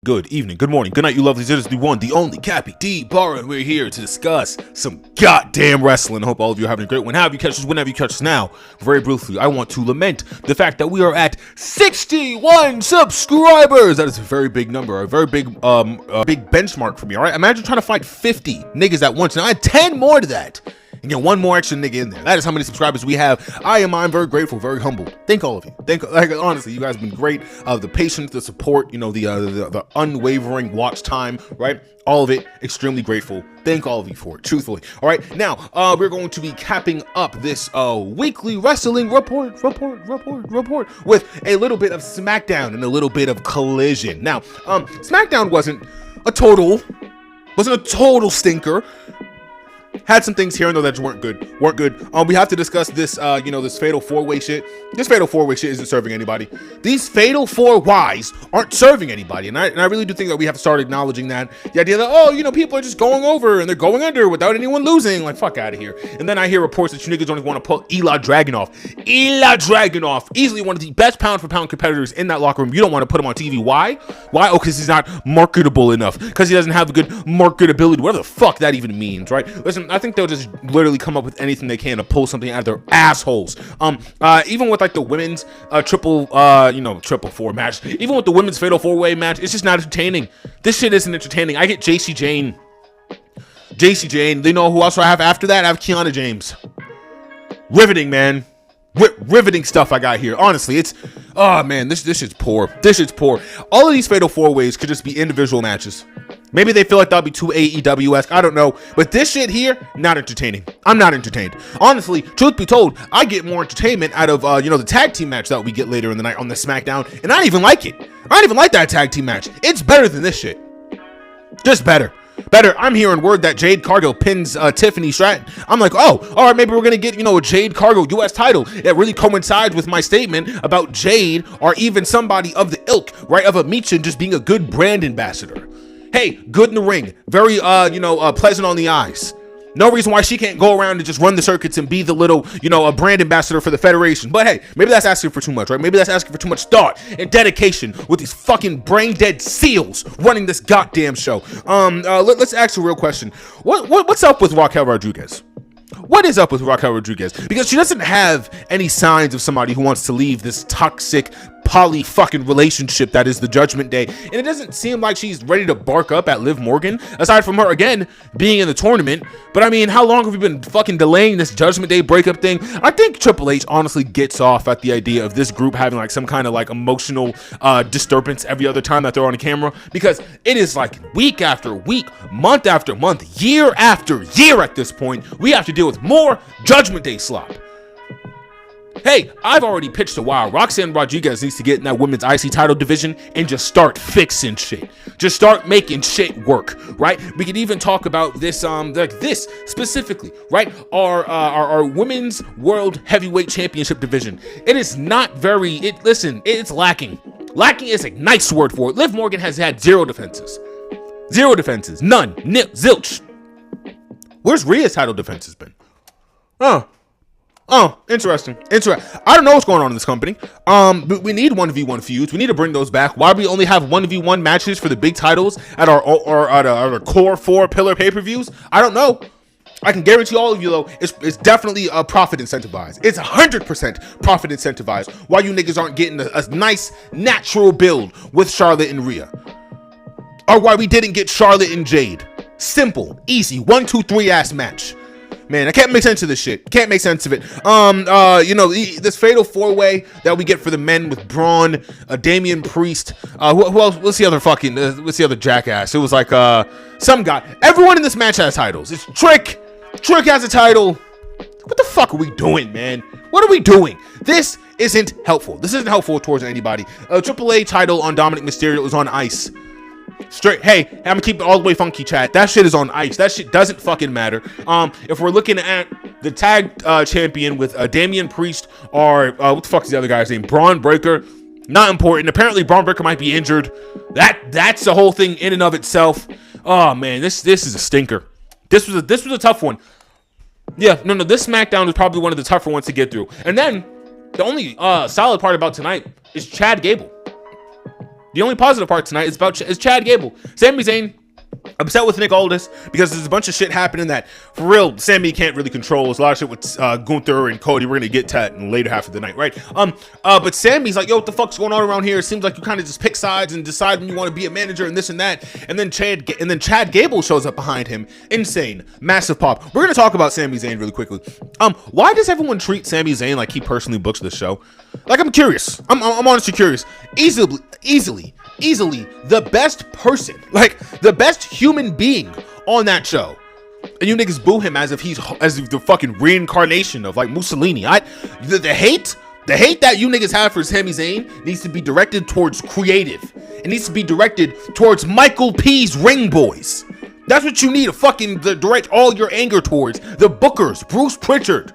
Good evening, good morning, good night, you lovelies. It is the one, the only Cappy D Bar, and we're here to discuss some goddamn wrestling. I hope all of you are having a great one. However you catch us, whenever you catch us now. Very briefly, I want to lament the fact that we are at 61 subscribers. That is a very big number, a very big benchmark for me. All right, imagine trying to fight 50 niggas at once. Now I had 10 more to that. And get one more extra nigga in there. That is how many subscribers we have. I'm very grateful, very humbled. Thank all of you. Honestly, you guys have been great. The patience, the support, the unwavering watch time, right? All of it, extremely grateful. Thank all of you for it, truthfully. All right, now we're going to be capping up this weekly wrestling report with a little bit of SmackDown and a little bit of Collision. Now, SmackDown wasn't a total stinker. Had some things here and there that weren't good. We have to discuss this, this fatal four-way shit. This fatal four-way shit isn't serving anybody. These fatal four Ys aren't serving anybody. And I really do think that we have to start acknowledging that. The idea that, people are just going over and they're going under without anyone losing. Like, fuck out of here. And then I hear reports that you niggas don't want to pull Eli Dragunov. Easily one of the best pound-for-pound competitors in that locker room. You don't want to put him on TV. Why? Oh, because he's not marketable enough. Because he doesn't have a good marketability. Whatever the fuck that even means, right? Listen, I think they'll just literally come up with anything they can to pull something out of their assholes. Even with like the women's triple four match, even with the women's fatal four-way match, it's just not entertaining. This shit isn't entertaining. I get JC Jane. They know who else I have after that? I have Kiana James. Riveting, man. Riveting stuff I got here. Honestly, it's this shit's poor. All of these fatal four-ways could just be individual matches. Maybe they feel like that'll be too AEW-esque. I don't know. But this shit here, not entertaining. I'm not entertained. Honestly, truth be told, I get more entertainment out of, the tag team match that we get later in the night on the SmackDown. And I don't even like it. I don't even like that tag team match. It's better than this shit. Just better. I'm hearing word that Jade Cargill pins Tiffany Stratton. I'm like, all right, maybe we're going to get, a Jade Cargill U.S. title. That really coincides with my statement about Jade or even somebody of the ilk, right, of a Michin just being a good brand ambassador. Hey, good in the ring. Very, pleasant on the eyes. No reason why she can't go around and just run the circuits and be the little, a brand ambassador for the Federation. But hey, maybe that's asking for too much, right? Maybe that's asking for too much thought and dedication with these fucking brain dead seals running this goddamn show. Let's ask a real question. What's up with Raquel Rodriguez? What is up with Raquel Rodriguez? Because she doesn't have any signs of somebody who wants to leave this toxic poly fucking relationship that is the Judgment Day, and it doesn't seem like she's ready to bark up at Liv Morgan, aside from her again being in the tournament. But I mean, how long have we been fucking delaying this Judgment Day breakup thing? I think Triple H honestly gets off at the idea of this group having like some kind of like emotional disturbance every other time that they're on camera, because it is like week after week, month after month, year after year at this point, we have to deal with more Judgment Day slop. Hey, I've already pitched a while. Roxanne Rodriguez needs to get in that women's IC title division and just start fixing shit. Just start making shit work, right? We could even talk about this, this specifically, right? Our women's world heavyweight championship division. It is not very. It's lacking. Lacking is a nice word for it. Liv Morgan has had zero defenses, none, zilch. Where's Rhea's title defenses been? Oh, interesting. I don't know what's going on in this company. But we need 1v1 feuds. We need to bring those back. Why do we only have 1v1 matches for the big titles at our core 4 pillar pay-per-views? I don't know. I can guarantee all of you, though, it's definitely profit incentivized. It's 100% profit incentivized. Why you niggas aren't getting a nice, natural build with Charlotte and Rhea. Or why we didn't get Charlotte and Jade. Simple, easy, 1, 2, 3 ass match. Man, I can't make sense of this shit. Can't make sense of it. This fatal four-way that we get for the men with Braun, Damian Priest. Who else? What's the other jackass? It was like some guy. Everyone in this match has titles. It's Trick. Trick has a title. What the fuck are we doing, man? What are we doing? This isn't helpful. This isn't helpful towards anybody. Triple A title on Dominic Mysterio is on ice. Straight, hey, I'm gonna keep it all the way funky, chat. That shit is on ice. That shit doesn't fucking matter. If we're looking at the tag champion with Damian Priest or what the fuck is the other guy's name? Braun Breaker. Not important. Apparently, Braun Breaker might be injured. That's the whole thing in and of itself. Oh man, this is a stinker. This was a tough one. Yeah, no. This SmackDown was probably one of the tougher ones to get through. And then the only solid part about tonight is Chad Gable. The only positive part tonight is Chad Gable. Sami Zayn upset with Nick Aldis because there's a bunch of shit happening that, for real, Sammy can't really control. There's a lot of shit with Gunther and Cody. We're gonna get to that in the later half of the night, right? But Sammy's like, yo, what the fuck's going on around here? It seems like you kind of just pick sides and decide when you want to be a manager and this and that. And then Chad Gable shows up behind him. Insane, massive pop. We're gonna talk about Sami Zayn really quickly. Why does everyone treat Sami Zayn like he personally books this show? Like, I'm curious. I'm honestly curious. Easily the best person, like the best human being on that show, and you niggas boo him as if the fucking reincarnation of like Mussolini. The hate that you niggas have for Sami Zayn needs to be directed towards creative. It needs to be directed towards Michael P's Ring Boys. That's what you need to fucking direct all your anger towards. The bookers, Bruce Pritchard,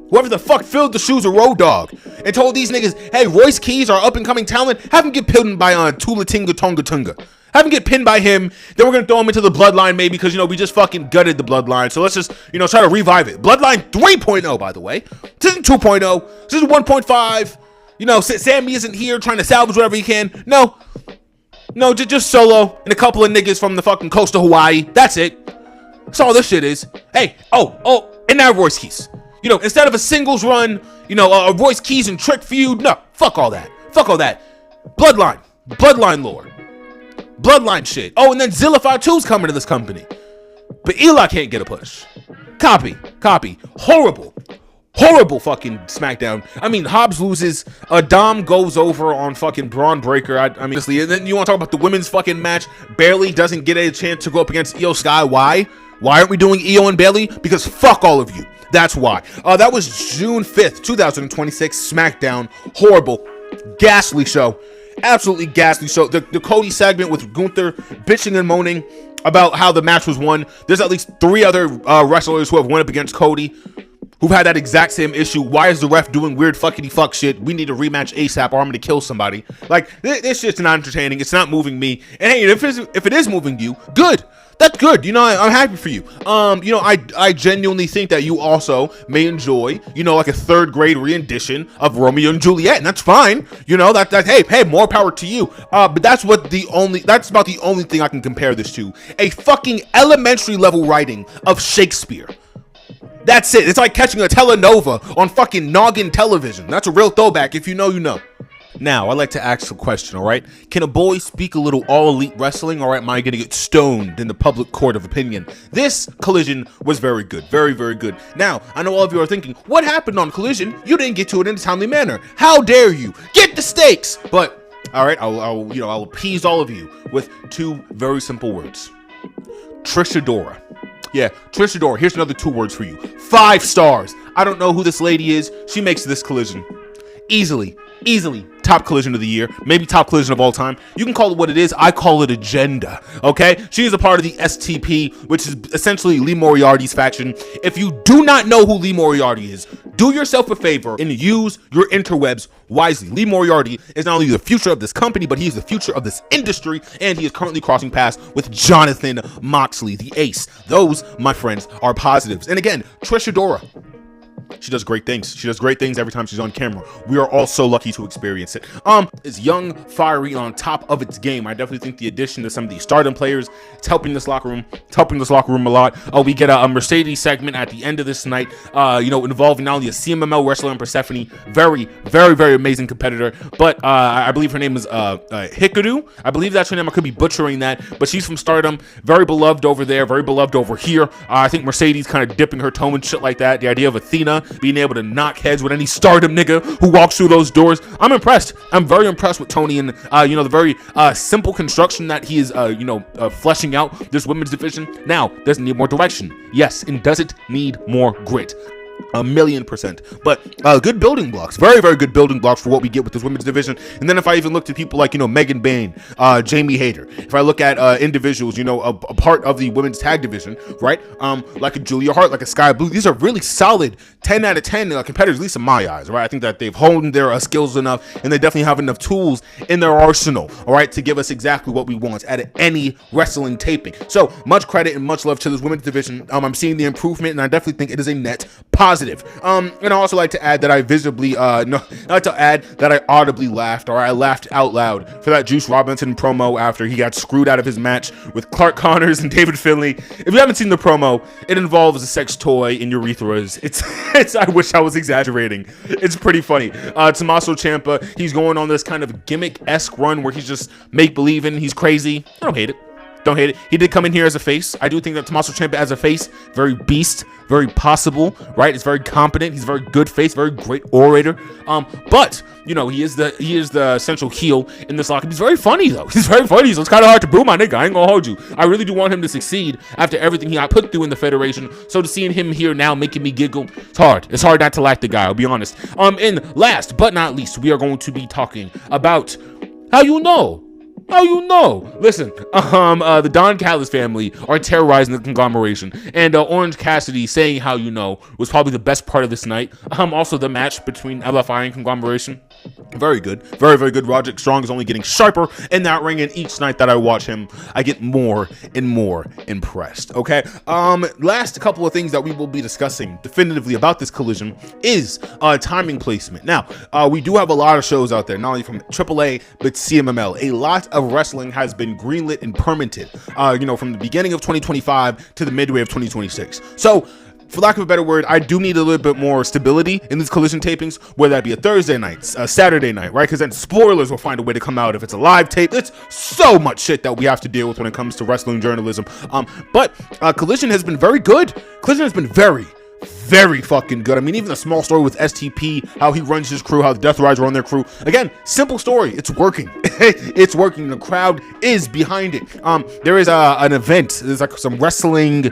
whoever the fuck filled the shoes of Road Dogg and told these niggas, hey, Royce Keys, our up-and-coming talent, have him get pinned by Tula Tinga Tonga Tunga. Have him get pinned by him. Then we're going to throw him into the Bloodline maybe because, we just fucking gutted the Bloodline. So let's just, try to revive it. Bloodline 3.0, by the way. This isn't 2.0. This is 1.5. Sammy isn't here trying to salvage whatever he can. No, just Solo and a couple of niggas from the fucking coast of Hawaii. That's it. That's all this shit is. Hey, and now Royce Keys. Instead of a singles run, a Royce Keys and Trick feud. No, fuck all that. Bloodline lore. Bloodline shit. Oh, and then Zillify 2's coming to this company. But Eli can't get a push. Copy. Horrible fucking SmackDown. I mean, Hobbs loses. Dom goes over on fucking Braun Breaker. Honestly, and then you want to talk about the women's fucking match. Bayley doesn't get a chance to go up against Io Sky. Why? Why aren't we doing Io and Bayley? Because fuck all of you. That's why. That was June 5th, 2026, SmackDown. Horrible, ghastly show. Absolutely ghastly show. The Cody segment with Gunther bitching and moaning about how the match was won. There's at least 3 other wrestlers who have went up against Cody who've had that exact same issue. Why is the ref doing weird fuckity fuck shit? We need a rematch ASAP or I'm gonna kill somebody. Like, this shit's not entertaining. It's not moving me. And hey, if it is moving you, good. That's good. I'm happy for you. I genuinely think that you also may enjoy, like a 3rd grade rendition of Romeo and Juliet, and that's fine. Hey, more power to you. But that's about the only thing I can compare this to. A fucking elementary level writing of Shakespeare. That's it. It's like catching a telenova on fucking Noggin television. That's a real throwback. If you know, you know. Now, I'd like to ask a question, all right? Can a boy speak a little all-elite wrestling, or am I going to get stoned in the public court of opinion? This Collision was very good. Very, very good. Now, I know all of you are thinking, what happened on Collision? You didn't get to it in a timely manner. How dare you? Get the stakes! But, all right, I'll appease all of you with 2 very simple words. Trishadora. Yeah, Trishadora. Here's another 2 words for you. 5 stars. I don't know who this lady is. She makes this Collision easily top Collision of the year, maybe top Collision of all time. You can call it what it is. I call it agenda. Okay, she is a part of the STP, which is essentially Lee Moriarty's faction. If you do not know who Lee Moriarty is, do yourself a favor and use your interwebs wisely. Lee Moriarty is not only the future of this company, but he is the future of this industry, and he is currently crossing paths with Jonathan Moxley, the ace. Those, my friends, are positives. And again, Trishadora, she does great things. She does great things every time she's on camera. We are all so lucky to experience it. It's young, fiery, on top of its game. I definitely think the addition to some of these Stardom players, it's helping this locker room. It's helping this locker room a lot. We get a Mercedes segment at the end of this night, involving not only a CMML wrestler and Persephone, very, very, very amazing competitor, but I believe her name is Hikaru. I believe that's her name. I could be butchering that, but she's from Stardom. Very beloved over there, very beloved over here. I think Mercedes kind of dipping her toe and shit like that. The idea of Athena being able to knock heads with any Stardom nigga who walks through those doors. I'm impressed. I'm very impressed with Tony and the very simple construction that he is fleshing out this women's division. Now, does it need more direction? Yes. And does it need more grit? 1,000,000%. But good building blocks, very, very good building blocks for what we get with this women's division. And then if I even look to people like Megan Bain, Jamie Hayter, if I look at individuals, a part of the women's tag division, right? Like a Julia Hart, like a Sky Blue, these are really solid 10 out of 10 competitors, at least in my eyes, right? I think that they've honed their skills enough, and they definitely have enough tools in their arsenal, all right, to give us exactly what we want at any wrestling taping. So much credit and much love to this women's division. I'm seeing the improvement, and I definitely think it is a net positive positive. And I also like to add that I visibly, not to add that I audibly laughed, or I laughed out loud for that Juice Robinson promo after he got screwed out of his match with Clark Connors and David Finlay. If you haven't seen the promo, it involves a sex toy in urethras. It's I wish I was exaggerating. It's pretty funny. Tommaso Ciampa, he's going on this kind of gimmick-esque run where he's just make-believing, he's crazy. I don't hate it. Don't hate it. He did come in here as a face. I do think that Tommaso Ciampa as a face, very beast, very possible, right? It's very competent. He's a very good face, very great orator. But you know, he is the essential heel in this locker. He's very funny though. He's very funny, so it's kind of hard to boo my nigga. I ain't gonna hold you. I really do want him to succeed after everything he got put through in the Federation. So to seeing him here now making me giggle, it's hard. It's hard not to like the guy. I'll be honest. And last but not least, we are going to be talking about how you know. Listen, the Don Callis family are terrorizing the conglomeration, and Orange Cassidy saying how you know was probably the best part of this night. Also the match between LFI and conglomeration. Very good. Very, very good. Roderick Strong is only getting sharper in that ring, and each night that I watch him, I get more and more impressed. Okay. Last couple of things that we will be discussing definitively about this collision is timing placement. Now, we do have a lot of shows out there, not only from AAA, but CMML. A lot of wrestling has been greenlit and permitted, from the beginning of 2025 to the midway of 2026. So, for lack of a better word, I do need a little bit more stability in these collision tapings, whether that be a Thursday night, a Saturday night, right? Because then spoilers will find a way to come out if it's a live tape. It's so much shit that we have to deal with when it comes to wrestling journalism. But Collision has been very good. Collision has been very, very fucking good. I mean, even a small story with STP, how he runs his crew, how the Death Riders run their crew. Again, simple story. It's working. It's working. The crowd is behind it. There is an event. There's like some wrestling.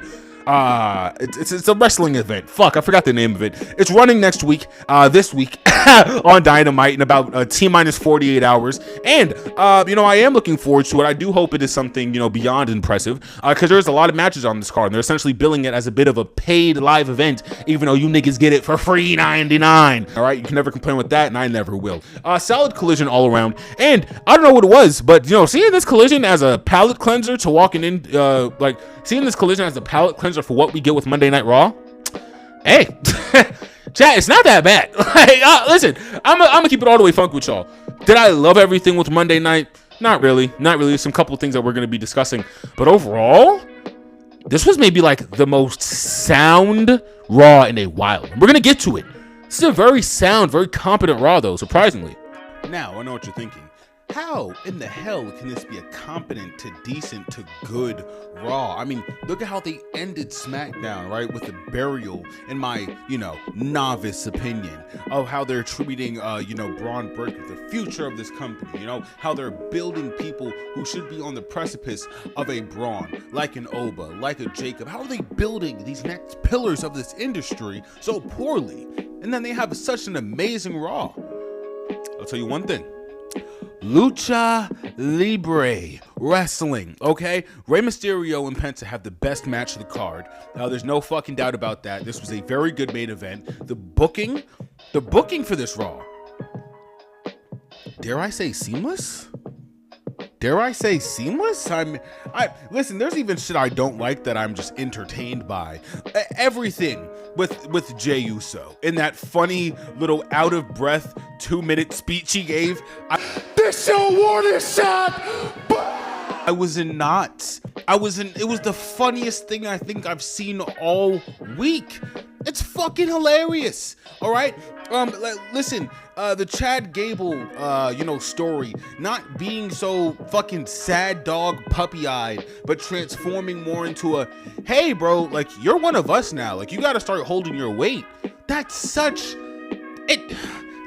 It's a wrestling event. Fuck, I forgot the name of it. It's running next week, this week on Dynamite in about T-minus 48 hours. And, I am looking forward to it. I do hope it is something, beyond impressive, because there's a lot of matches on this card, and they're essentially billing it as a bit of a paid live event, even though you niggas get it for free $99. All right, you can never complain with that, and I never will. Solid collision all around. And I don't know what it was, but, seeing this collision as a palate cleanser to walking in, seeing this collision as a palate cleanser for what we get with Monday Night Raw, hey, chat, it's not that bad. Listen, I'm gonna keep it all the way funk with y'all. Did I love everything with Monday Night? Not really. Some couple of things that we're gonna be discussing, but overall, this was maybe like the most sound Raw in a while. We're gonna get to it. This is a very sound, very competent Raw, though, surprisingly. Now I know what you're thinking. How in the hell can this be a competent to decent to good Raw? I mean, look at how they ended SmackDown, right? With the burial, in my, novice opinion, of how they're treating, Braun Breaker, the future of this company, how they're building people who should be on the precipice of a Braun, like an Oba, like a Jacob. How are they building these next pillars of this industry so poorly? And then they have such an amazing Raw. I'll tell you one thing. Lucha Libre Wrestling, okay? Rey Mysterio and Penta have the best match of the card. There's no fucking doubt about that. This was a very good main event. The booking for this Raw, dare I say seamless? Listen, there's even shit I don't like that I'm just entertained by. Everything with Jey Uso in that funny little out of breath 2-minute speech he gave. This your warning shot. I was in knots. It was the funniest thing I think I've seen all week. It's fucking hilarious. All right. Listen, the Chad Gable, story, not being so fucking sad dog puppy-eyed, but transforming more into a, hey, bro, like, you're one of us now. Like, you got to start holding your weight. That's such it.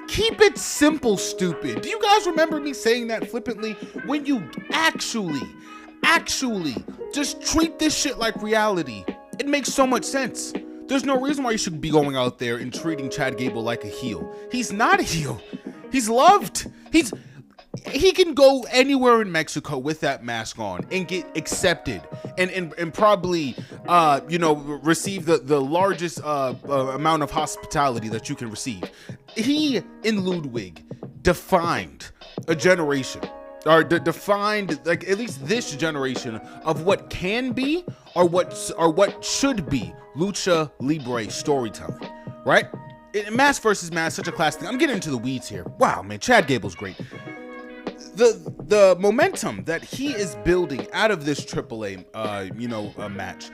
Keep it simple, stupid. Do you guys remember me saying that flippantly? When you actually just treat this shit like reality, it makes so much sense. There's no reason why you should be going out there and treating Chad Gable like a heel. He's not a heel. He's loved. He can go anywhere in Mexico with that mask on and get accepted and probably receive the largest amount of hospitality that you can receive. He in Ludwig defined a generation, or defined, like, at least this generation of what can be or what should be Lucha Libre storytelling, right? Mass versus mass, such a class thing. I'm getting into the weeds here. Wow, man, Chad Gable's great. The momentum that he is building out of this AAA, match,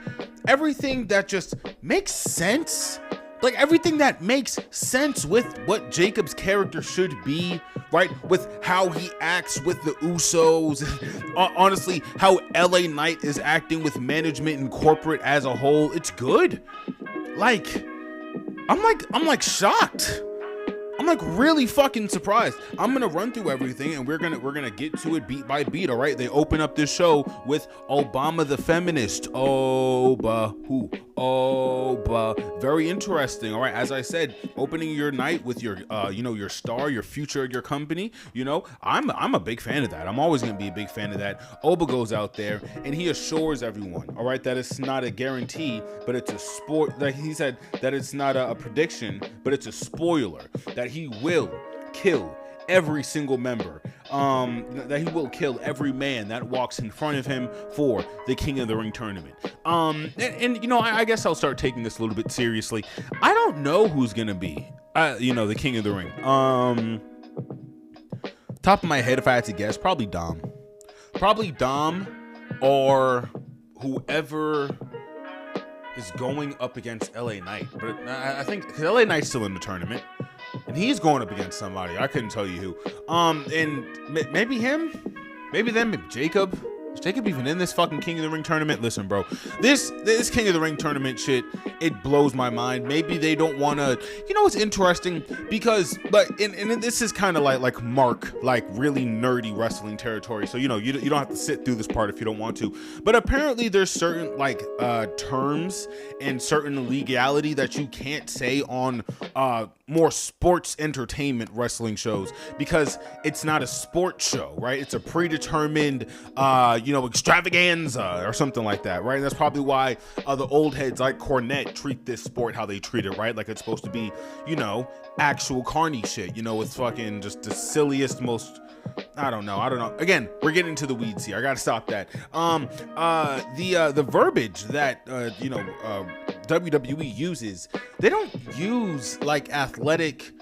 everything that just makes sense. Like everything that makes sense with what Jacob's character should be, right? With how he acts with the Usos, honestly, how LA Knight is acting with management and corporate as a whole. It's good. I'm shocked. I'm like really fucking surprised. I'm gonna run through everything and we're gonna get to it beat by beat. All right. They open up this show with Obama the feminist. Oba. Very interesting. All right. As I said, opening your night with your your star, your future, your company. I'm a big fan of that. I'm always gonna be a big fan of that. Oba goes out there and he assures everyone, all right, that it's not a guarantee, but it's a sport. Like he said, that it's not a prediction, but it's a spoiler that he will kill every single member, that he will kill every man that walks in front of him for the King of the Ring tournament. I guess I'll start taking this a little bit seriously. I don't know who's gonna be the King of the Ring. Top of my head, if I had to guess, probably Dom or whoever is going up against LA Knight. But I think LA Knight's still in the tournament and he's going up against somebody. I couldn't tell you who. And maybe him, maybe them, maybe Jacob. Is Jacob even in this fucking King of the Ring tournament? Listen, bro, this King of the Ring tournament shit, it blows my mind. Maybe they don't want to, it's interesting because, and this is kind of like Mark, like really nerdy wrestling territory. So, you don't have to sit through this part if you don't want to, but apparently there's certain terms and certain legality that you can't say on more sports entertainment wrestling shows because it's not a sports show, right? It's a predetermined, extravaganza or something like that, right? And that's probably why the old heads like Cornette treat this sport how they treat it, right? Like it's supposed to be, actual carny shit, it's fucking just the silliest, most, I don't know. Again, we're getting into the weeds here. I gotta stop that. The verbiage that WWE uses, they don't use athletic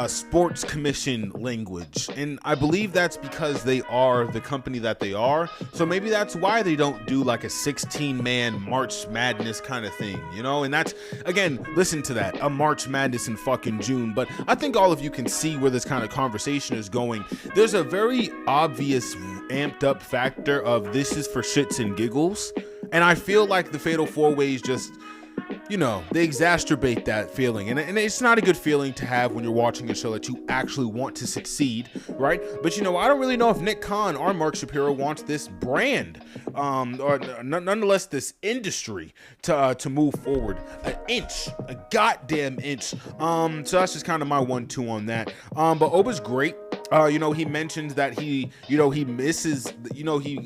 sports commission language, and I believe that's because they are the company that they are. So maybe that's why they don't do like a 16-man March Madness kind of thing, and that's, again, listen to that, a March Madness in fucking June. But I think all of you can see where this kind of conversation is going. There's a very obvious amped up factor of this is for shits and giggles, and I feel like the Fatal 4-Ways just, they exacerbate that feeling, and it's not a good feeling to have when you're watching a show that you actually want to succeed, right? But I don't really know if Nick Khan or Mark Shapiro wants this brand, or nonetheless this industry to move forward a goddamn inch. So that's just kind of my 1-2 on that. But Oba's great. He mentioned that he misses, he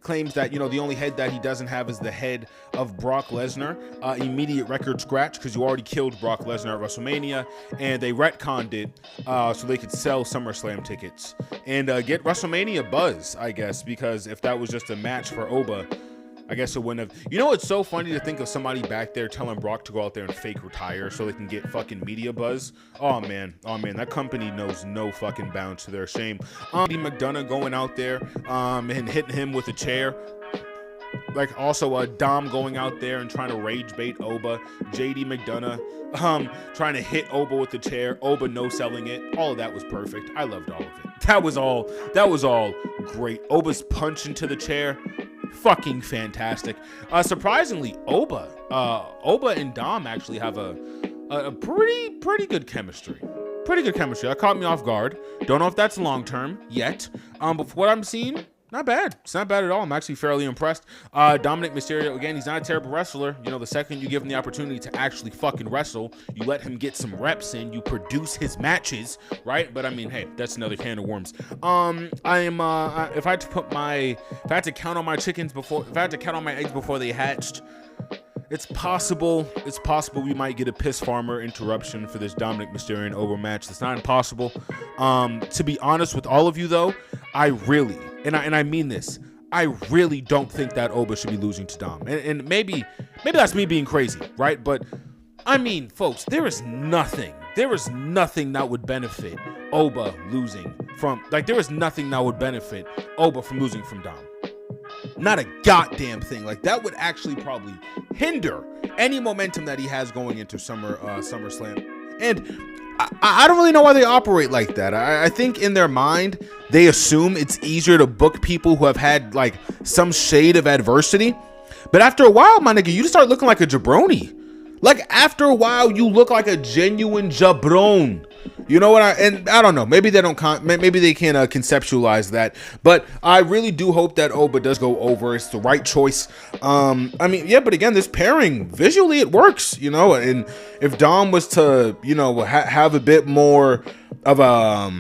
claims that, the only head that he doesn't have is the head of Brock Lesnar. Immediate record scratch because you already killed Brock Lesnar at WrestleMania, and they retconned it so they could sell SummerSlam tickets and get WrestleMania buzz, I guess, because if that was just a match for Oba, I guess it wouldn't have. It's so funny to think of somebody back there telling Brock to go out there and fake retire so they can get fucking media buzz. Oh man, that company knows no fucking bounds to their shame. McDonough going out there and hitting him with a chair. Like also Dom going out there and trying to rage bait Oba. JD McDonough trying to hit Oba with the chair. Oba no selling it. All of that was perfect. I loved all of it. That was all great. Oba's punch into the chair, fucking fantastic. Surprisingly, Oba and Dom actually have a pretty good chemistry. That caught me off guard. Don't know if that's long term yet. But for what I'm seeing, not bad. It's not bad at all. I'm actually fairly impressed. Dominic Mysterio, again, he's not a terrible wrestler. The second you give him the opportunity to actually fucking wrestle, you let him get some reps in, you produce his matches, right? But I mean, hey, that's another can of worms. If I had to count on my eggs before they hatched, it's possible we might get a piss farmer interruption for this Dominic Mysterio and Oba match. That's not impossible. To be honest with all of you though, I really, and I mean this, I really don't think that Oba should be losing to Dom. And maybe that's me being crazy, right? But I mean, folks, there is nothing that would benefit Oba losing from, like, there is nothing that would benefit Oba from losing from Dom. Not a goddamn thing. Like, that would actually probably hinder any momentum that he has going into SummerSlam. And I don't really know why they operate like that. I think in their mind, they assume it's easier to book people who have had, like, some shade of adversity. But after a while, my nigga, you just start looking like a jabroni. Like, after a while, you look like a genuine jabron. You know what? I don't know. Maybe they don't. Maybe they can't conceptualize that. But I really do hope that Oba does go over. It's the right choice. I mean, yeah. But again, this pairing visually it works. You know, and if Dom was to, you know, have a bit more of a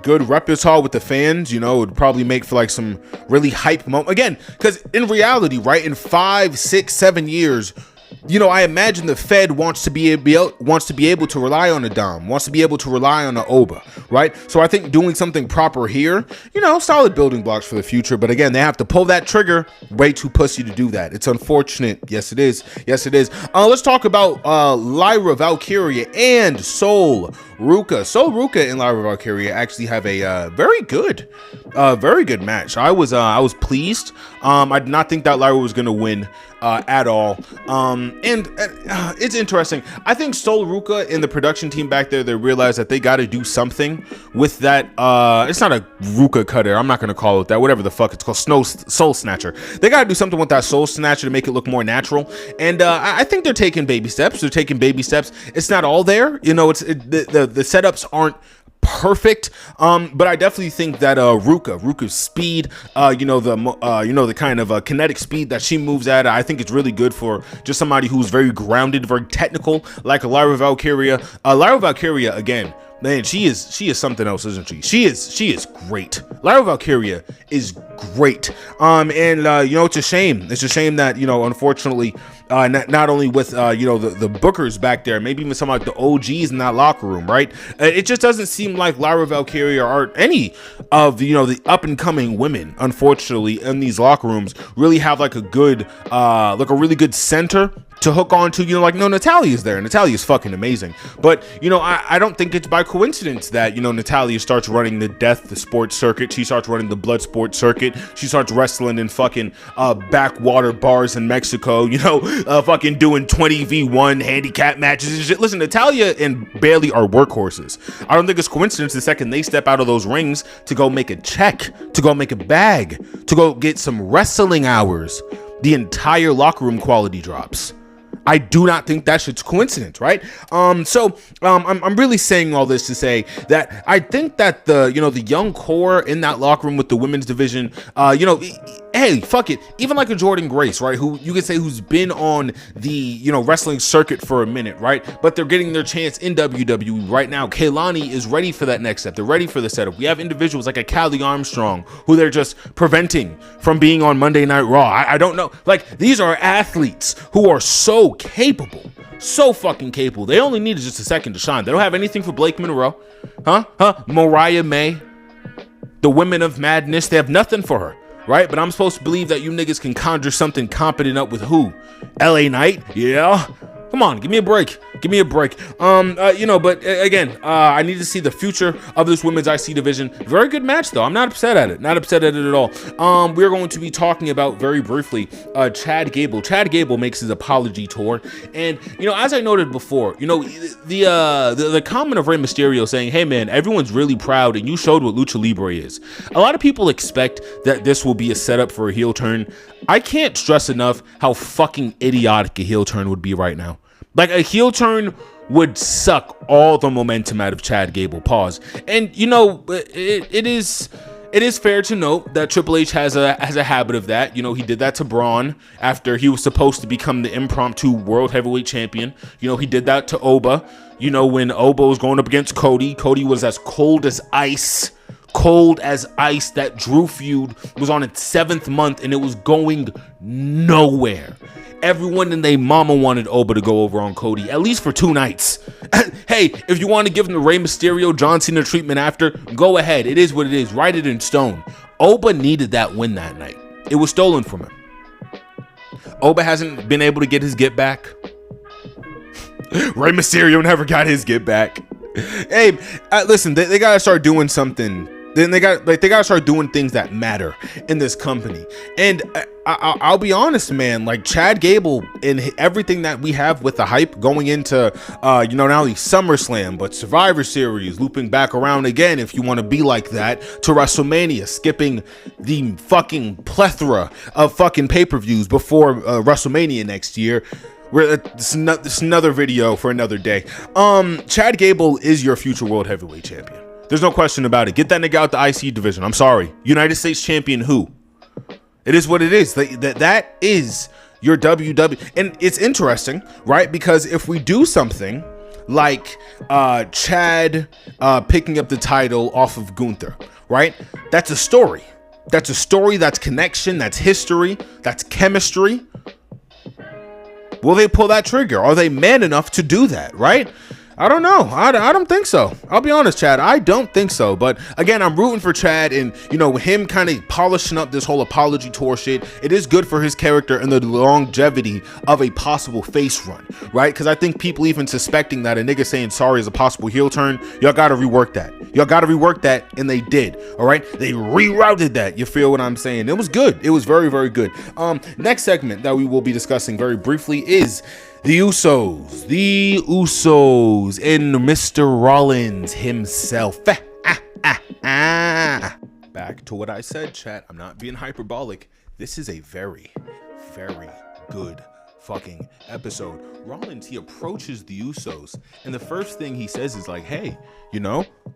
good repertoire with the fans, you know, it would probably make for like some really hype moment again. Because in reality, right, in 5, 6, 7 years, you know, I imagine the Fed wants to be able to rely on a Dom, wants to be able to rely on an Oba, right? So I think doing something proper here, you know, solid building blocks for the future. But again, they have to pull that trigger. Way too pussy to do that. It's unfortunate. Yes, it is. Yes, it is. Let's talk about Lyra Valkyria and Sol Ruka. Sol Ruka and Lyra Valkyria actually have a very good match. I was pleased. I did not think that Lyra was going to win at all. And it's interesting. I think Sol Ruka and the production team back there, they realized that they got to do something with that. It's not a Ruka cutter. I'm not going to call it that. Whatever the fuck it's called. Soul Snatcher. They got to do something with that Soul Snatcher to make it look more natural. And I think they're taking baby steps. It's not all there. You know, the setups aren't perfect, but I definitely think that Ruka's speed, the kind of kinetic speed that she moves at, I think it's really good for just somebody who's very grounded, very technical, like Lyra Valkyria. Lyra Valkyria, again, man, she is something else, isn't she? She is great. Lyra Valkyria is great. It's a shame. It's a shame that, you know, unfortunately, not only with the bookers back there, maybe even some like the OGs in that locker room, right? It just doesn't seem like Lyra Valkyria or any of the up and coming women, unfortunately, in these locker rooms really have like a good a really good center to hook on to. You know, like, no, Natalia's there. Natalia's fucking amazing. But, you know, I don't think it's by coincidence that, you know, Natalia starts running the sports circuit. She starts running the blood sports circuit. She starts wrestling in fucking backwater bars in Mexico, you know, fucking doing 20v1 handicap matches and shit. Listen, Natalia and Bailey are workhorses. I don't think it's coincidence the second they step out of those rings to go make a check, to go make a bag, to go get some wrestling hours, the entire locker room quality drops. I do not think that shit's coincidence, right? I'm really saying all this to say that I think that the young core in that locker room with the women's division, hey, fuck it, even like a Jordan Grace, right? Who you could say who's been on the wrestling circuit for a minute, right? But they're getting their chance in WWE right now. Kaylani is ready for that next step. They're ready for the setup. We have individuals like a Callie Armstrong who they're just preventing from being on Monday Night Raw. I don't know. Like, these are athletes who are so capable, so fucking capable. They only needed just a second to shine. They don't have anything for Blake Monroe, Mariah May, the Women of Madness. They have nothing for her, right? But I'm supposed to believe that you niggas can conjure something competent up with who? LA Knight? Yeah. Come on, give me a break. But again, I need to see the future of this women's IC division. Very good match, though. I'm not upset at it. at all. We're going to be talking about, very briefly, Chad Gable. Chad Gable makes his apology tour. And, as I noted before, the comment of Rey Mysterio saying, hey, man, everyone's really proud and you showed what Lucha Libre is. A lot of people expect that this will be a setup for a heel turn. I can't stress enough how fucking idiotic a heel turn would be right now. Like, a heel turn would suck all the momentum out of Chad Gable. Pause. And it is fair to note that Triple H has a habit of that. He did that to Braun after he was supposed to become the impromptu world heavyweight champion. He did that to Oba. When Oba was going up against Cody was as cold as ice. That Drew feud was on its 7th month and it was going nowhere. Everyone and their mama wanted Oba to go over on Cody, at least for 2 nights. Hey, if you want to give him the Rey Mysterio, John Cena treatment after, go ahead. It is what it is. Write it in stone. Oba needed that win that night. It was stolen from him. Oba hasn't been able to get his get back. Rey Mysterio never got his get back. Hey, listen, they gotta start doing something. Then they gotta start doing things that matter in this company. And I'll be honest, man, like Chad Gable and everything that we have with the hype going into not only SummerSlam but Survivor Series, looping back around again if you want to be like that to WrestleMania, skipping the fucking plethora of fucking pay-per-views before WrestleMania next year. This is another video for another day. Chad Gable is your future world heavyweight champion. There's no question about it. Get that nigga out the IC division. I'm sorry. United States champion who? It is what it is. That is your WWE. And it's interesting, right? Because if we do something like Chad picking up the title off of Gunther, right? That's a story. That's a story. That's connection. That's history. That's chemistry. Will they pull that trigger? Are they man enough to do that, right? I don't know. I don't think so. I'll be honest, Chad. I don't think so. But again, I'm rooting for Chad and, him kind of polishing up this whole apology tour shit. It is good for his character and the longevity of a possible face run, right? Because I think people even suspecting that a nigga saying sorry is a possible heel turn, y'all got to rework that. Y'all got to rework that. And they did. All right. They rerouted that. You feel what I'm saying? It was good. It was very, very good. Next segment that we will be discussing very briefly is the Usos and Mr. Rollins himself. Back to what I said, chat. I'm not being hyperbolic. This is a very, very good fucking episode. Rollins, he approaches the Usos, and the first thing he says is like, hey,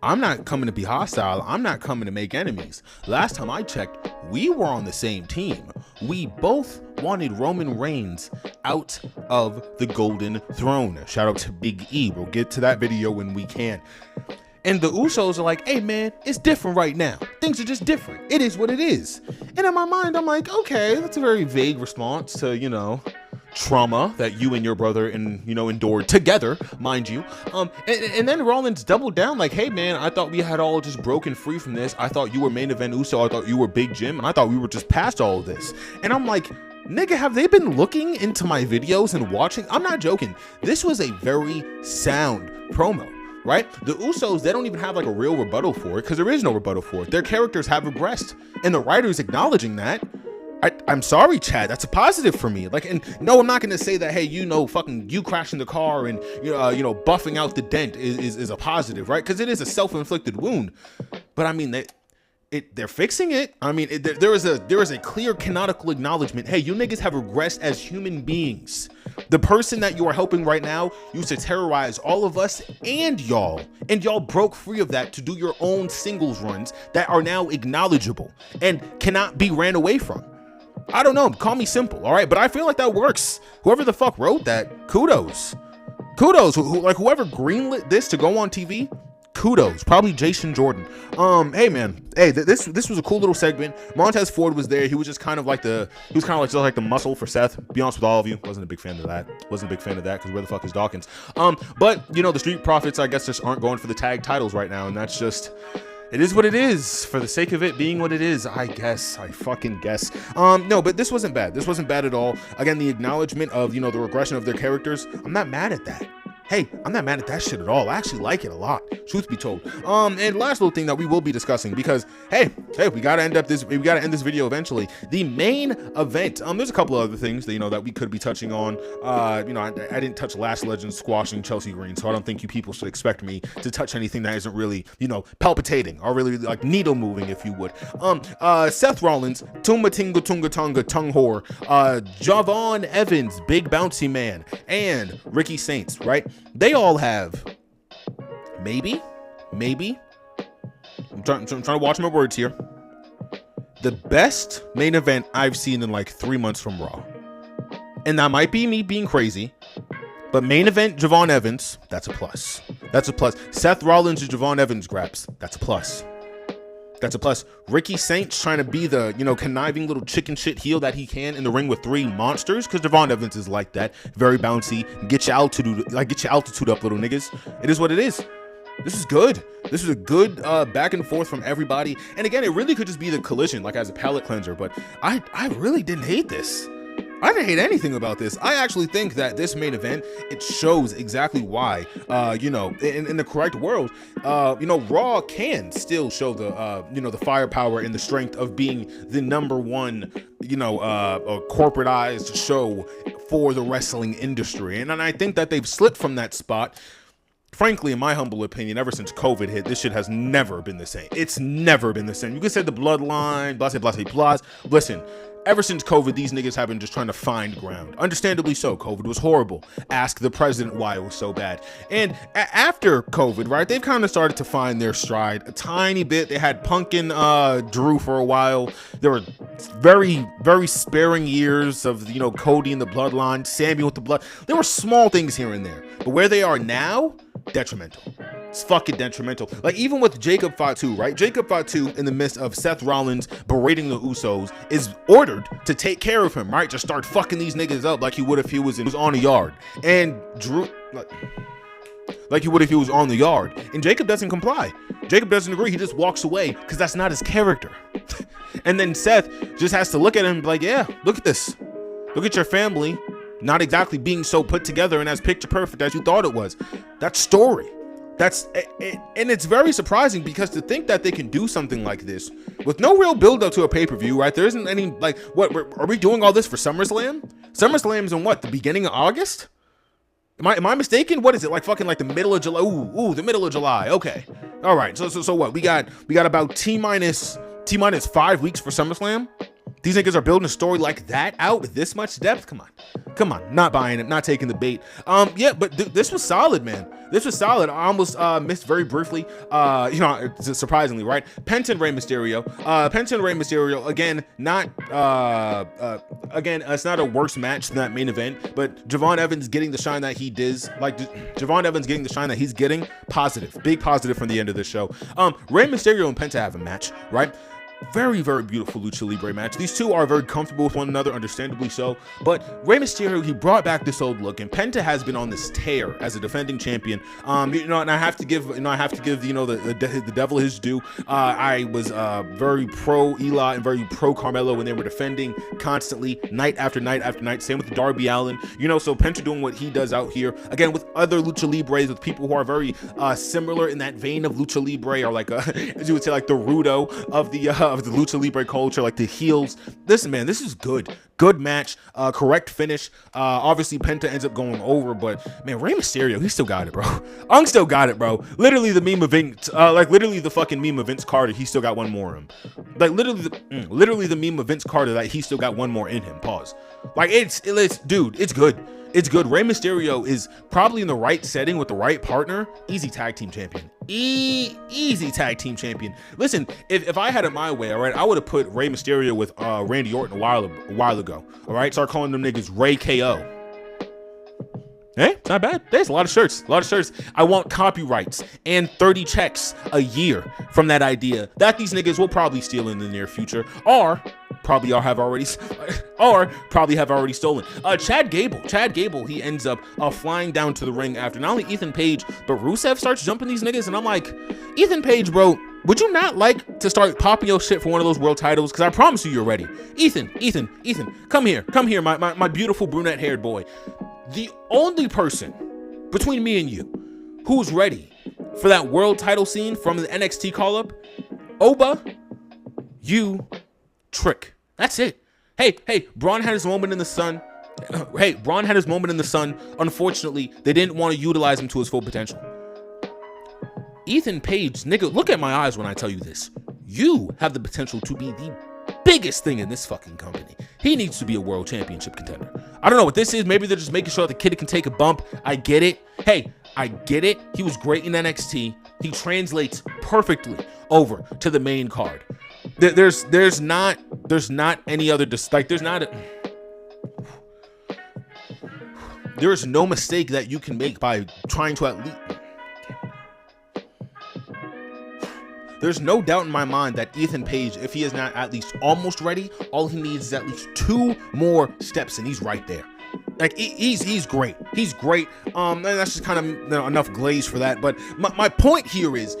I'm not coming to be hostile. I'm not coming to make enemies. Last time I checked, we were on the same team. We both wanted Roman Reigns out of the Golden Throne. Shout out to Big E. We'll get to that video when we can. And the Usos are like, hey man, it's different right now. Things are just different. It is what it is. And in my mind, I'm like, okay, that's a very vague response to, trauma that you and your brother endured together, mind you. And then Rollins doubled down like, hey man, I thought we had all just broken free from this. I thought you were main event Uso. I thought you were Big Jim, and I thought we were just past all of this. And I'm like, nigga, have they been looking into my videos and watching? I'm not joking. This was a very sound promo. Right? The Usos, they don't even have like a real rebuttal for it because there is no rebuttal for it. Their characters have regressed, and the writer's acknowledging that. I'm sorry, Chad. That's a positive for me. Like, and no, I'm not gonna say that. Hey, fucking you crashing the car and buffing out the dent is a positive, right? Because it is a self-inflicted wound. But I mean, they're fixing it. I mean, there is a clear canonical acknowledgement. Hey, you niggas have regressed as human beings. The person that you are helping right now used to terrorize all of us and y'all broke free of that to do your own singles runs that are now acknowledgeable and cannot be ran away from. I don't know. Call me simple, all right? But I feel like that works. Whoever the fuck wrote that, kudos. Whoever greenlit this to go on TV, kudos. Probably Jason Jordan. Hey man, this was a cool little segment. Montez Ford was there. He was just kind of like the muscle for Seth. Be honest with all of you, wasn't a big fan of that because where the fuck is Dawkins? But the Street Profits, I guess, just aren't going for the tag titles right now, and that's just, it is what it is for the sake of it being what it is. I fucking guess. No, but this wasn't bad. This wasn't bad at all. Again, the acknowledgement of the regression of their characters. I'm not mad at that. Hey, I'm not mad at that shit at all. I actually like it a lot, truth be told. And last little thing that we will be discussing, because hey, we gotta end this video eventually. The main event. There's a couple of other things that that we could be touching on. I didn't touch Last Legend squashing Chelsea Green, so I don't think you people should expect me to touch anything that isn't really palpitating or really like needle moving, if you would. Seth Rollins, Tumba Tinga Tunga Tonga Tung Whore, Javon Evans, Big Bouncy Man, and Ricky Saints, right? They all have maybe I'm trying to watch my words here, the best main event I've seen in like 3 months from Raw. And that might be me being crazy, but main event Javon Evans, that's a plus. Seth Rollins and Javon Evans grabs, that's a plus. Ricky Saints trying to be the, conniving little chicken shit heel that he can in the ring with three monsters, because Javon Evans is like that, very bouncy, get your altitude up, little niggas. It is what it is. This is good. This is a good back and forth from everybody. And again, it really could just be the collision, like as a palate cleanser. But I really didn't hate this. I didn't hate anything about this. I actually think that this main event, it shows exactly why, in the correct world, Raw can still show the, the firepower and the strength of being the number one, corporatized show for the wrestling industry. And I think that they've slipped from that spot. Frankly, in my humble opinion, ever since COVID hit, this shit has never been the same. It's never been the same. You could say the bloodline, blah, blah, blah, blah. Listen, ever since COVID, these niggas have been just trying to find ground. Understandably so. COVID was horrible. Ask the president why it was so bad. And after COVID, right, they've kind of started to find their stride a tiny bit. They had Punk and Drew for a while. There were very, very sparing years of, Cody and the bloodline, Sammy with the blood. There were small things here and there. But where they are now, detrimental. It's fucking detrimental. Like, even with Jacob Fatu, right? Jacob Fatu, in the midst of Seth Rollins berating the Usos, is ordered to take care of him, right? Just start fucking these niggas up like he would if he was on the yard. And Drew, like he would if he was on the yard. And Jacob doesn't comply. Jacob doesn't agree. He just walks away because that's not his character. And then Seth just has to look at him and be like, yeah, look at this. Look at your family not exactly being so put together and as picture perfect as you thought it was. That story. That's it, and it's very surprising because to think that they can do something like this with no real build up to a pay-per-view, right? There isn't any, like, what are we doing all this for SummerSlam? SummerSlam's in what, the beginning of August? Am I mistaken? What is it, like fucking like the middle of July? Ooh, the middle of July. Okay, all right. So what? We got about T minus 5 weeks for SummerSlam. These niggas are building a story like that out with this much depth. Come on, not buying it, not taking the bait. Yeah, but this was solid, man. This was solid. I almost missed very briefly, surprisingly, right? Penta and Rey Mysterio. Penta and Rey Mysterio, again, it's not a worse match than that main event, but Javon Evans getting the shine that he does, like Javon Evans getting the shine that he's getting, positive, big positive from the end of this show. Rey Mysterio and Penta have a match, right? Very, very beautiful Lucha Libre match. These two are very comfortable with one another, understandably so. But Rey Mysterio, he brought back this old look, and Penta has been on this tear as a defending champion. And I have to give, the devil his due. I was very pro Eli and very pro Carmelo when they were defending constantly, night after night after night. Same with Darby Allin. So Penta doing what he does out here again with other Lucha Libres, with people who are very similar in that vein of Lucha Libre, or like as you would say, like the Rudo of the Lucha Libre culture, like the heels. Listen, man, this is good match, correct finish. Obviously Penta ends up going over, but man, Rey Mysterio, he still got it, bro. Ung still got it, bro. Literally the meme of Vince, literally the fucking meme of Vince Carter, he still got one more in him. Like literally the meme of Vince Carter, that he still got one more in him. Pause. Like dude, it's good. It's good. Rey Mysterio is probably in the right setting with the right partner. Easy tag team champion. Easy tag team champion. Listen, if I had it my way, all right, I would have put Rey Mysterio with Randy Orton a while ago. All right, start calling them niggas Ray KO. Hey, it's not bad. There's a lot of shirts. I want copyrights and 30 checks a year from that idea that these niggas will probably steal in the near future, or probably have already stolen. Chad Gable, he ends up flying down to the ring after not only Ethan Page, but Rusev starts jumping these niggas, and I'm like, Ethan Page, bro, would you not like to start popping your shit for one of those world titles? Because I promise you're ready. Ethan, come here, my beautiful brunette-haired boy. The only person between me and you who's ready for that world title scene from the NXT call-up, Oba, you, Trick. That's it. Hey, Braun had his moment in the sun. Unfortunately, they didn't want to utilize him to his full potential. Ethan Page, nigga, look at my eyes when I tell you this. You have the potential to be the biggest thing in this fucking company. He needs to be a world championship contender. I don't know what this is. Maybe they're just making sure the kid can take a bump. I get it. Hey, I get it. He was great in NXT. He translates perfectly over to the main card. There's not any other there's no mistake that you can make by trying to at least. There's no doubt in my mind that Ethan Page, if he is not at least almost ready, all he needs is at least 2 more steps, and he's right there. Like he's great. He's great. And that's just kind of enough glaze for that. But my point here is,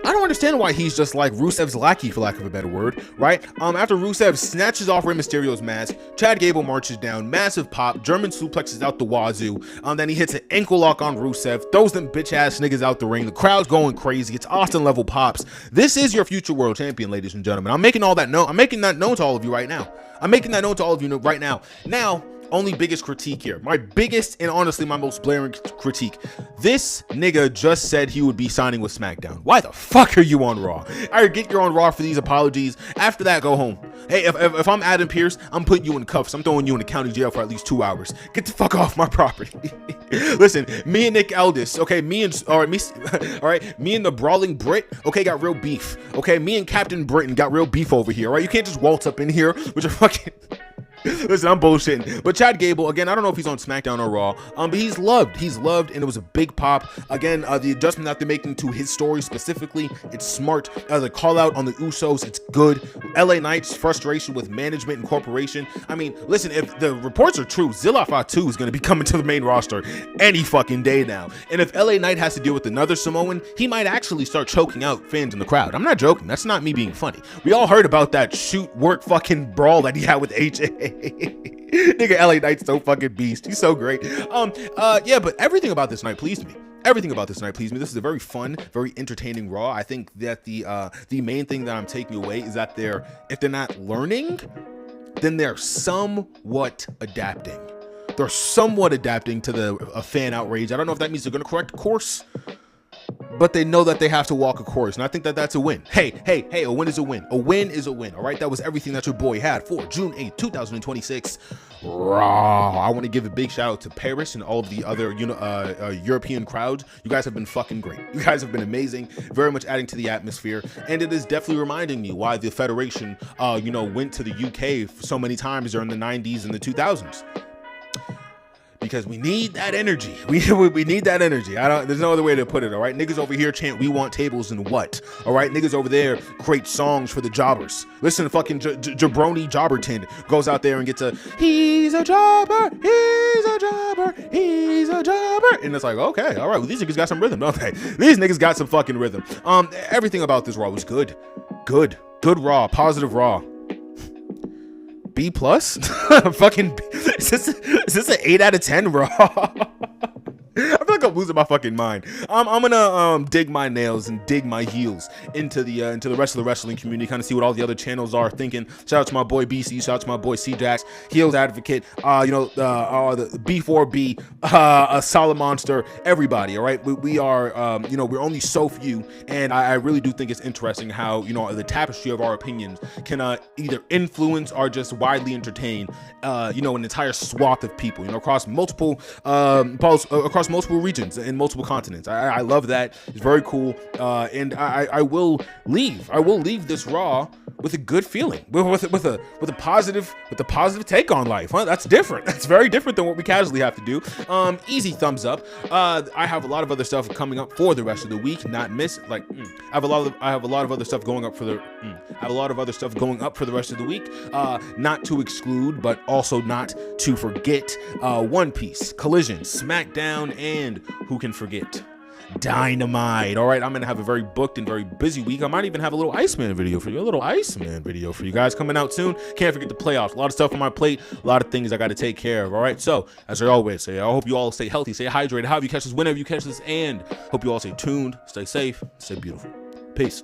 I don't understand why he's just like Rusev's lackey, for lack of a better word, right? After Rusev snatches off Rey Mysterio's mask, Chad Gable marches down, massive pop, German suplexes out the wazoo. Then he hits an ankle lock on Rusev, throws them bitch ass niggas out the ring. The crowd's going crazy. It's Austin level pops. This is your future world champion, ladies and gentlemen. I'm making that known to all of you right now. Now, only biggest critique here. My biggest and honestly my most blaring critique. This nigga just said he would be signing with SmackDown. Why the fuck are you on Raw? I get you're on Raw for these apologies. After that, go home. Hey, if I'm Adam Pearce, I'm putting you in cuffs. I'm throwing you in the county jail for at least 2 hours. Get the fuck off my property. Listen, me and Nick Aldis, okay, me and the Brawling Brit, okay, got real beef. Okay, me and Captain Britain got real beef over here, right? You can't just waltz up in here with your fucking... Listen, I'm bullshitting. But Chad Gable, again, I don't know if he's on SmackDown or Raw, but he's loved. He's loved, and it was a big pop. Again, the adjustment that they're making to his story specifically, it's smart. The call out on the Usos, it's good. LA Knight's frustration with management and corporation. I mean, listen, if the reports are true, Zilla Fatu is going to be coming to the main roster any fucking day now. And if LA Knight has to deal with another Samoan, he might actually start choking out fans in the crowd. I'm not joking. That's not me being funny. We all heard about that shoot work fucking brawl that he had with AJ. Nigga, LA Knight's so fucking beast. He's so great. Yeah, but everything about this night pleased me. This is a very fun, very entertaining Raw. I think that the main thing that I'm taking away is that if they're not learning, then they're somewhat adapting. They're somewhat adapting to the fan outrage. I don't know if that means they're going to correct course, but they know that they have to walk a course, and I think that that's a win. Hey, a win is a win. A win is a win, all right? That was everything that your boy had for June 8th, 2026. Raw. I want to give a big shout out to Paris and all of the other European crowds. You guys have been fucking great. You guys have been amazing, very much adding to the atmosphere, and it is definitely reminding me why the Federation, went to the UK so many times during the 90s and the 2000s. Because we need that energy. We need that energy. There's no other way to put it, all right? Niggas over here chant, we want tables and what? All right? Niggas over there create songs for the jobbers. Listen to fucking Jabroni Jobberton goes out there and gets he's a jobber, he's a jobber, he's a jobber. And it's like, okay, all right, well, these niggas got some rhythm, don't they? These niggas got some fucking rhythm. Everything about this Raw was good. Good Raw, positive Raw. B+? Fucking, is this an 8 out of 10 Raw? I feel like I'm losing my fucking mind. I'm gonna dig my nails and dig my heels into the rest of the wrestling community, kind of see what all the other channels are thinking. Shout out to my boy BC, shout out to my boy C-Jax, Heels Advocate, the B4B, Solid Monster, everybody. All right, we are we're only so few, and I really do think it's interesting how the tapestry of our opinions can either influence or just widely entertain an entire swath of people across multiple across multiple regions and multiple continents. I love that. It's very cool. And I will leave this Raw with a good feeling, with a positive take on life. Huh? That's different. That's very different than what we casually have to do. Easy thumbs up. I have a lot of other stuff coming up for the rest of the week. Not miss I have a lot of other stuff going up for the rest of the week. Not to exclude, but also not to forget. One Piece, Collision, SmackDown, and who can forget? Dynamite. All right, I'm gonna have a very booked and very busy week. I might even have a little Iceman video for you guys coming out soon. Can't forget the playoffs. A lot of stuff on my plate, a lot of things I got to take care of. All right, so as I always say, I hope you all stay healthy, stay hydrated, however you catch this, whenever you catch this, and hope you all stay tuned, stay safe, stay beautiful. Peace.